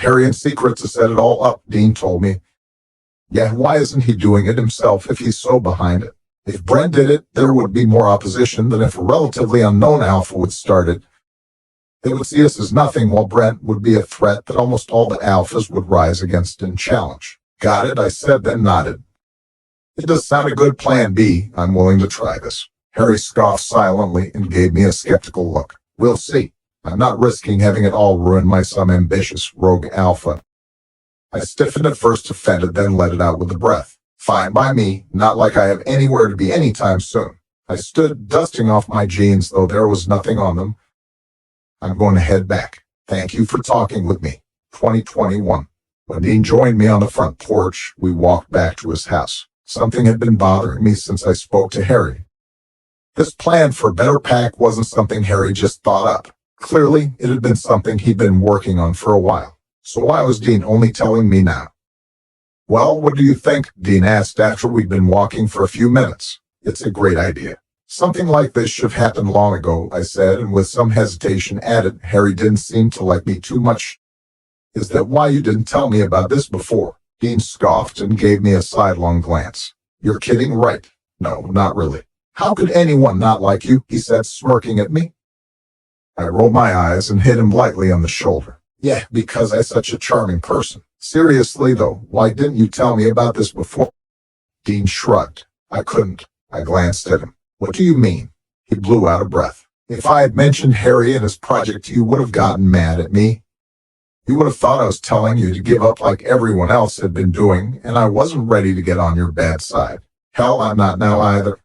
Harry in secret to set it all up, Dean told me. Yeah, why isn't he doing it himself if he's so behind it? If Brent did it, there would be more opposition than if a relatively unknown alpha would start it. They would see us as nothing, while Brent would be a threat that almost all the alphas would rise against and challenge. Got it, I said, then nodded. It does sound a good plan B. I'm willing to try this. Harry scoffed silently and gave me a skeptical look. We'll see. I'm not risking having it all ruin by some ambitious rogue alpha. I stiffened at first, offended, then let it out with a breath. Fine by me, not like I have anywhere to be anytime soon. I stood, dusting off my jeans, though there was nothing on them. I'm going to head back. Thank you for talking with me. 2021. When Dean joined me on the front porch, we walked back to his house. Something had been bothering me since I spoke to Harry. This plan for a better pack wasn't something Harry just thought up. Clearly, it had been something he'd been working on for a while. So why was Dean only telling me now? Well, what do you think? Dean asked after we'd been walking for a few minutes. It's a great idea. Something like this should have happened long ago, I said, and with some hesitation added, Harry didn't seem to like me too much. Is that why you didn't tell me about this before? Dean scoffed and gave me a sidelong glance. You're kidding, right? No, not really. How could anyone not like you? He said, smirking at me. I rolled my eyes and hit him lightly on the shoulder. Yeah, because I'm such a charming person. Seriously, though, why didn't you tell me about this before? Dean shrugged. I couldn't. I glanced at him. What do you mean? He blew out a breath. If I had mentioned Harry and his project, you would have gotten mad at me. You would have thought I was telling you to give up like everyone else had been doing, and I wasn't ready to get on your bad side. Hell, I'm not now either.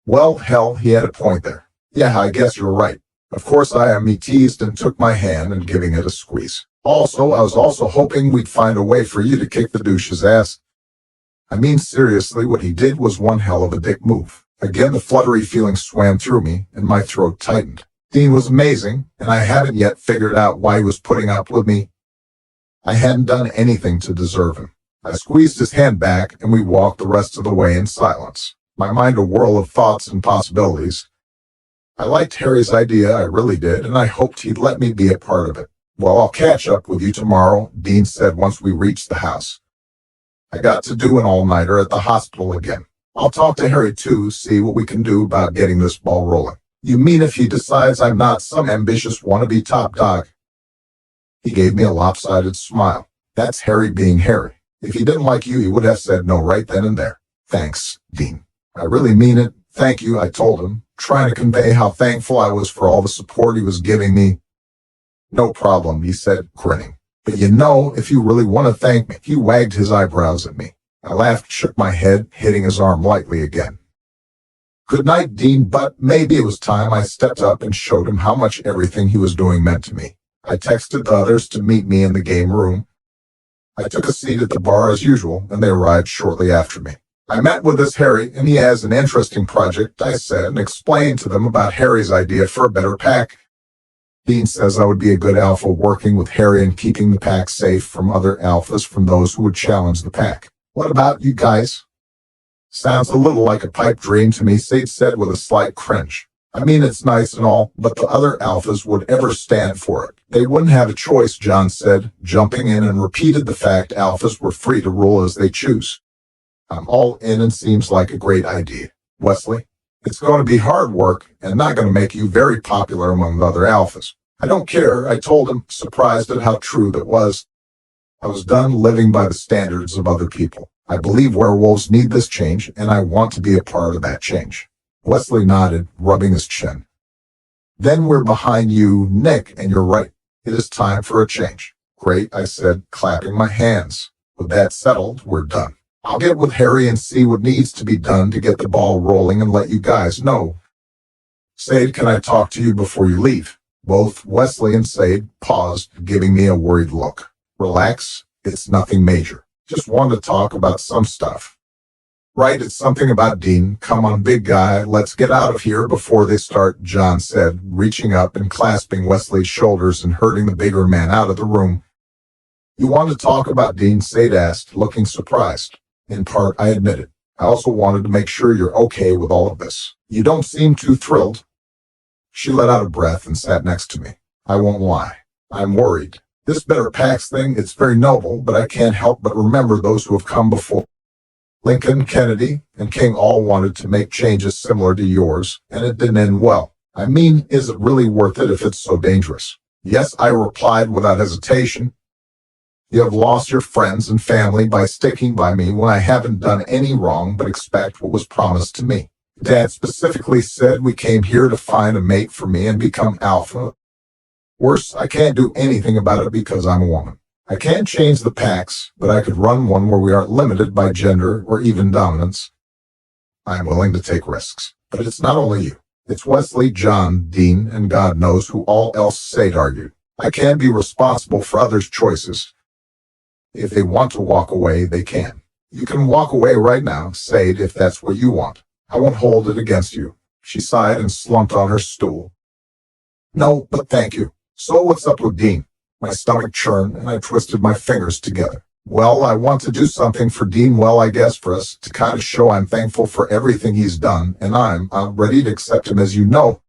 Well, hell, he had a point there. Yeah, I guess you're right. Of course I am. He teased and took my hand and giving it a squeeze. Also, I was also hoping we'd find a way for you to kick the douche's ass. I mean, seriously, what he did was one hell of a dick move. Again, the fluttery feeling swam through me, and my throat tightened. Dean was amazing, and I haven't yet figured out why he was putting up with me. I hadn't done anything to deserve him. I squeezed his hand back, and we walked the rest of the way in silence, my mind a whirl of thoughts and possibilities. I liked Harry's idea, I really did, and I hoped he'd let me be a part of it. Well, I'll catch up with you tomorrow, Dean said once we reached the house. I got to do an all-nighter at the hospital again. I'll talk to Harry too, see what we can do about getting this ball rolling. You mean if he decides I'm not some ambitious wannabe top dog? He gave me a lopsided smile. That's Harry being Harry. If he didn't like you, he would have said no right then and there. Thanks, Dean. I really mean it. Thank you, I told him, trying to convey how thankful I was for all the support he was giving me. No problem, he said, grinning. But you know, if you really want to thank me, he wagged his eyebrows at me. I laughed, shook my head, hitting his arm lightly again. Good night, Dean, but maybe it was time I stepped up and showed him how much everything he was doing meant to me. I texted the others to meet me in the game room. I took a seat at the bar as usual, and they arrived shortly after me. I met with this Harry, and he has an interesting project, I said, and explained to them about Harry's idea for a better pack. Dean says I would be a good alpha working with Harry and keeping the pack safe from other alphas, from those who would challenge the pack. What about you guys? Sounds a little like a pipe dream to me, Sage said with a slight cringe. I mean, it's nice and all, but the other alphas would ever stand for it. They wouldn't have a choice, John said, jumping in and repeated the fact alphas were free to rule as they choose. I'm all in and seems like a great idea. Wesley, it's going to be hard work and not going to make you very popular among the other alphas. I don't care, I told him, surprised at how true that was. I was done living by the standards of other people. I believe werewolves need this change, and I want to be a part of that change. Wesley nodded, rubbing his chin. Then we're behind you, Nick, and you're right. It is time for a change. Great, I said, clapping my hands. With that settled, we're done. I'll get with Harry and see what needs to be done to get the ball rolling and let you guys know. Sade, can I talk to you before you leave? Both Wesley and Sade paused, giving me a worried look. Relax, it's nothing major. Just wanted to talk about some stuff. Right, it's something about Dean. Come on, big guy, let's get out of here before they start, John said, reaching up and clasping Wesley's shoulders and herding the bigger man out of the room. You want to talk about Dean? Sade asked, looking surprised. In part, I admitted. I also wanted to make sure you're okay with all of this. You don't seem too thrilled. She let out a breath and sat next to me. I won't lie. I'm worried. This better packs thing, it's very noble, but I can't help but remember those who have come before. Lincoln, Kennedy, and King all wanted to make changes similar to yours, and it didn't end well. I mean, is it really worth it if it's so dangerous? Yes, I replied without hesitation. You have lost your friends and family by sticking by me when I haven't done any wrong but expect what was promised to me. Dad specifically said we came here to find a mate for me and become alpha. Worse, I can't do anything about it because I'm a woman. I can't change the packs, but I could run one where we aren't limited by gender or even dominance. I am willing to take risks. But it's not only you. It's Wesley, John, Dean, and God knows who all else Sade argued. I can't be responsible for others' choices. If they want to walk away, they can. You can walk away right now, Sade, if that's what you want. I won't hold it against you. She sighed and slumped on her stool. No, but thank you. So what's up with Dean? My stomach churned and I twisted my fingers together. Well, I want to do something for Dean, well, I guess for us to kind of show I'm thankful for everything he's done, and I'm ready to accept him as you know.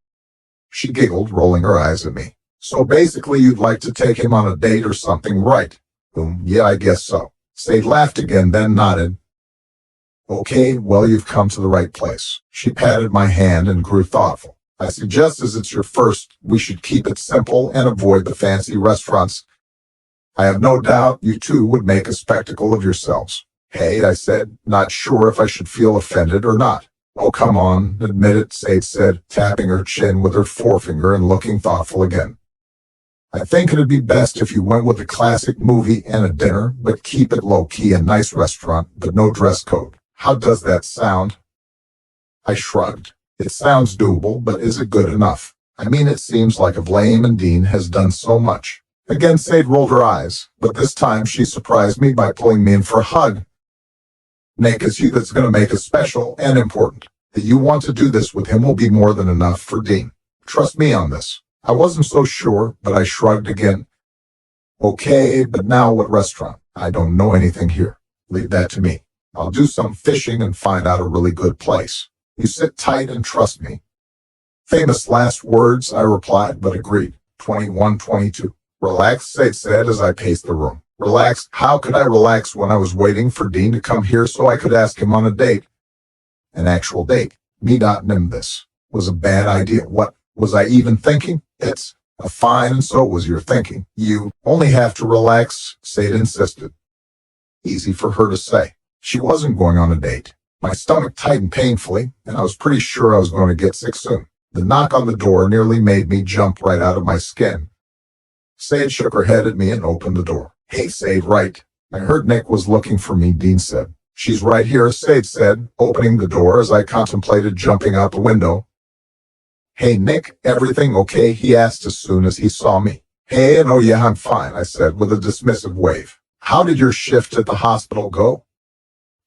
She giggled, rolling her eyes at me. So basically you'd like to take him on a date or something, right? Yeah, I guess so. Sade laughed again, then nodded. Okay, well, you've come to the right place. She patted my hand and grew thoughtful. I suggest as it's your first, we should keep it simple and avoid the fancy restaurants. I have no doubt you two would make a spectacle of yourselves. Hey, I said, not sure if I should feel offended or not. Oh, come on, admit it, Sade said, tapping her chin with her forefinger and looking thoughtful again. I think it'd be best if you went with a classic movie and a dinner, but keep it low-key, a nice restaurant, but no dress code. How does that sound? I shrugged. It sounds doable, but is it good enough? I mean, it seems like Vlaim and Dean has done so much. Again, Sade rolled her eyes, but this time she surprised me by pulling me in for a hug. Nick, it's you that's going to make it special and important. That you want to do this with him will be more than enough for Dean. Trust me on this. I wasn't so sure, but I shrugged again. Okay, but now what restaurant? I don't know anything here. Leave that to me. I'll do some fishing and find out a really good place. You sit tight and trust me. Famous last words, I replied, but agreed. 21-22. Relax, Sade said as I paced the room. Relax? How could I relax when I was waiting for Dean to come here so I could ask him on a date? An actual date. Me not him this was a bad idea. What was I even thinking? It's a fine, and so was your thinking. You only have to relax, Sade insisted. Easy for her to say. She wasn't going on a date. My stomach tightened painfully, and I was pretty sure I was going to get sick soon. The knock on the door nearly made me jump right out of my skin. Sade shook her head at me and opened the door. Hey, Sade, right. I heard Nick was looking for me, Dean said. She's right here, Sade said, opening the door as I contemplated jumping out the window. Hey, Nick, everything okay? He asked as soon as he saw me. Hey, and oh yeah, I'm fine, I said with a dismissive wave. How did your shift at the hospital go?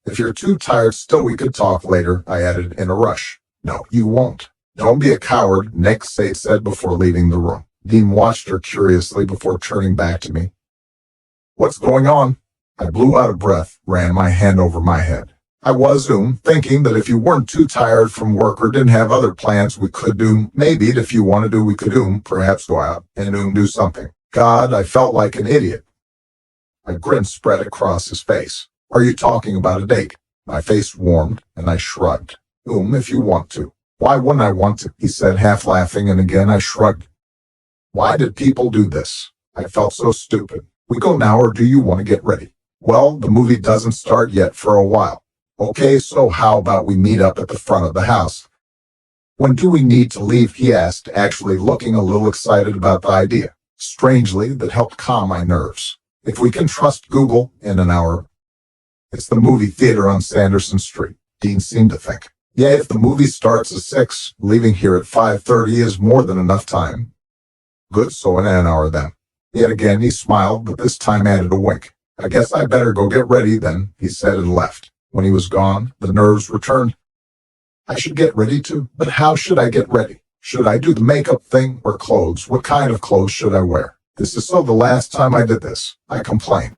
If you're too tired still, we could talk later, I added in a rush. No, you won't. Don't be a coward, Nick, Sade said before leaving the room. Dean watched her curiously before turning back to me. What's going on? I blew out of breath, ran my hand over my head. I was, thinking that if you weren't too tired from work or didn't have other plans, we could maybe if you wanted to, we could perhaps go out and do something. God, I felt like an idiot. A grin spread across his face. Are you talking about a date? My face warmed, and I shrugged. If you want to. Why wouldn't I want to? He said, half laughing, and again I shrugged. Why did people do this? I felt so stupid. We go now, or do you want to get ready? Well, the movie doesn't start yet for a while. Okay, so how about we meet up at the front of the house? When do we need to leave? He asked, actually looking a little excited about the idea. Strangely, that helped calm my nerves. If we can trust Google, in an hour. It's the movie theater on Sanderson Street, Dean seemed to think. Yeah, if the movie starts at 6, leaving here at 5:30 is more than enough time. Good, so in an hour then. Yet again he smiled, but this time added a wink. I guess I better go get ready then, he said and left. When he was gone, the nerves returned. I should get ready too, but how should I get ready? Should I do the makeup thing or clothes? What kind of clothes should I wear? This is so the last time I did this, I complained.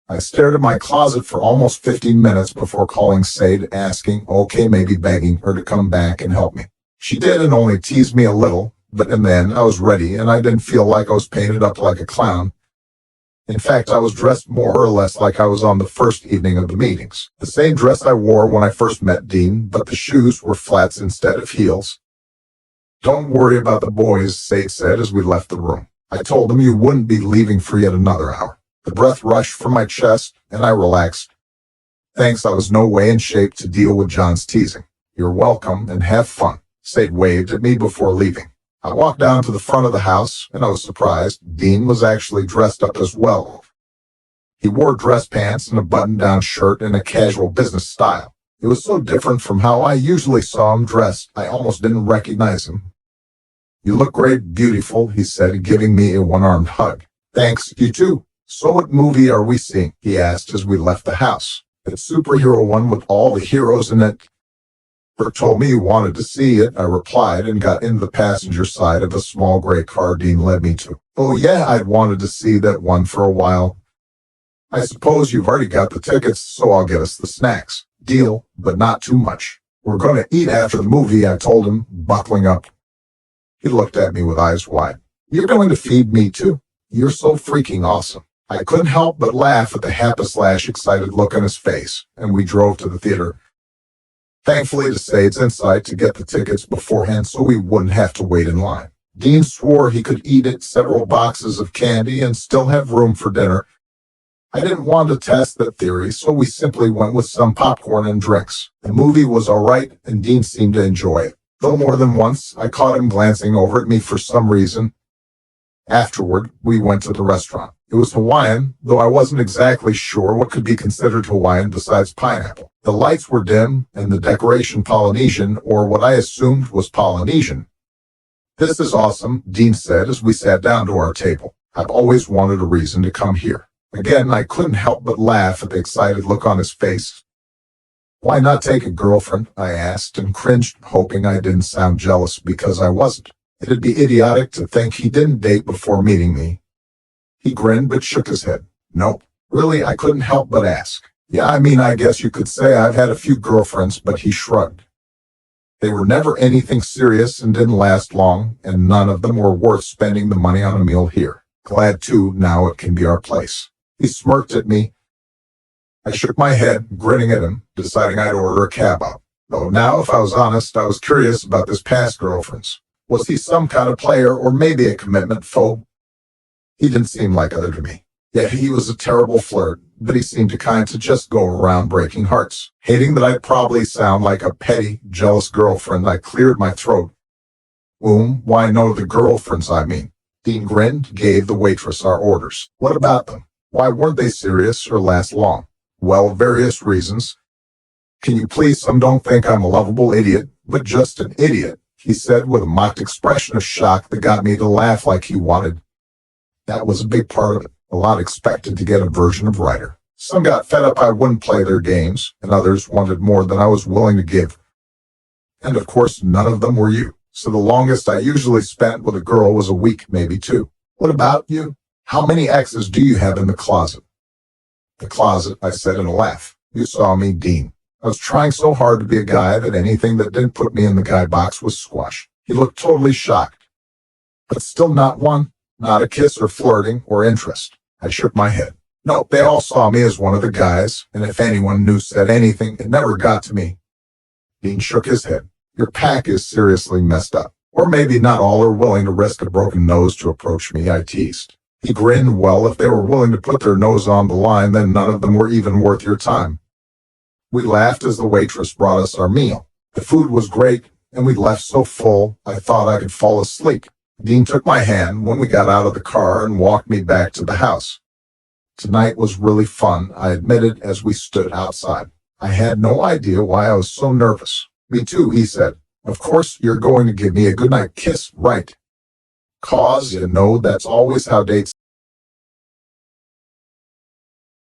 I stared at my closet for almost 15 minutes before calling Sade, asking, okay, maybe begging her to come back and help me. She did and only teased me a little, but in the end I was ready and I didn't feel like I was painted up like a clown. In fact, I was dressed more or less like I was on the first evening of the meetings. The same dress I wore when I first met Dean, but the shoes were flats instead of heels. "Don't worry about the boys," Sade said as we left the room. I told him you wouldn't be leaving for yet another hour. The breath rushed from my chest, and I relaxed. Thanks, I was no way in shape to deal with John's teasing. "You're welcome, and have fun." Sade waved at me before leaving. I walked down to the front of the house, and I was surprised. Dean was actually dressed up as well. He wore dress pants and a button-down shirt in a casual business style. It was so different from how I usually saw him dressed, I almost didn't recognize him. "You look great, beautiful," he said, giving me a one-armed hug. "Thanks, you too." "So what movie are we seeing?" he asked as we left the house. "The superhero one with all the heroes in it." "Bert told me you wanted to see it," I replied, and got into the passenger side of a small gray car Dean led me to. "Oh yeah, I'd wanted to see that one for a while." "I suppose you've already got the tickets, so I'll get us the snacks." "Deal, but not too much." "We're going to eat after the movie," I told him, buckling up. He looked at me with eyes wide. "You're going to feed me too? You're so freaking awesome." I couldn't help but laugh at the happy/excited look on his face, and we drove to the theater. Thankfully, to Sade's insight to get the tickets beforehand so we wouldn't have to wait in line. Dean swore he could eat several boxes of candy and still have room for dinner. I didn't want to test that theory, so we simply went with some popcorn and drinks. The movie was all right, and Dean seemed to enjoy it, though more than once I caught him glancing over at me for some reason. Afterward, we went to the restaurant. It was Hawaiian, though I wasn't exactly sure what could be considered Hawaiian besides pineapple. The lights were dim, and the decoration Polynesian, or what I assumed was Polynesian. "This is awesome," Dean said as we sat down to our table. "I've always wanted a reason to come here." Again, I couldn't help but laugh at the excited look on his face. "Why not take a girlfriend?" I asked, and cringed, hoping I didn't sound jealous because I wasn't. It'd be idiotic to think he didn't date before meeting me. He grinned but shook his head. "Nope." Really, I couldn't help but ask. "Yeah, I guess you could say I've had a few girlfriends," but he shrugged. "They were never anything serious and didn't last long, and none of them were worth spending the money on a meal here. Glad, too, now it can be our place." He smirked at me. I shook my head, grinning at him, deciding I'd order a cab out. Though now, if I was honest, I was curious about this past girlfriends. Was he some kind of player, or maybe a commitment phobe? He didn't seem like either to me. Yet he was a terrible flirt, but he seemed to kind to just go around breaking hearts. Hating that I'd probably sound like a petty, jealous girlfriend, I cleared my throat. Why no, the girlfriends, I mean." Dean grinned, gave the waitress our orders. "What about them? Why weren't they serious or last long?" "Well, various reasons. Can you please some don't think I'm a lovable idiot, but just an idiot," he said with a mocked expression of shock that got me to laugh like he wanted. That was a big part of it. A lot expected to get a version of Ryder. Some got fed up I wouldn't play their games, and others wanted more than I was willing to give. And of course, none of them were you. So the longest I usually spent with a girl was a week, maybe two. "What about you? How many exes do you have in the closet?" "The closet," I said in a laugh. "You saw me, Dean. I was trying so hard to be a guy that anything that didn't put me in the guy box was squash." He looked totally shocked. "But still not one? Not a kiss or flirting or interest?" I shook my head. "No, they all saw me as one of the guys, and if anyone knew said anything, it never got to me." Dean shook his head. "Your pack is seriously messed up. Or maybe not all are willing to risk a broken nose to approach me," I teased. He grinned. "Well, if they were willing to put their nose on the line, then none of them were even worth your time." We laughed as the waitress brought us our meal. The food was great, and we left so full I thought I could fall asleep. Dean took my hand when we got out of the car and walked me back to the house. Tonight was really fun, I admitted as we stood outside. I had no idea why I was so nervous. "Me too," he said. "Of course you're going to give me a goodnight kiss, right?" "'Cause, you know, that's always how dates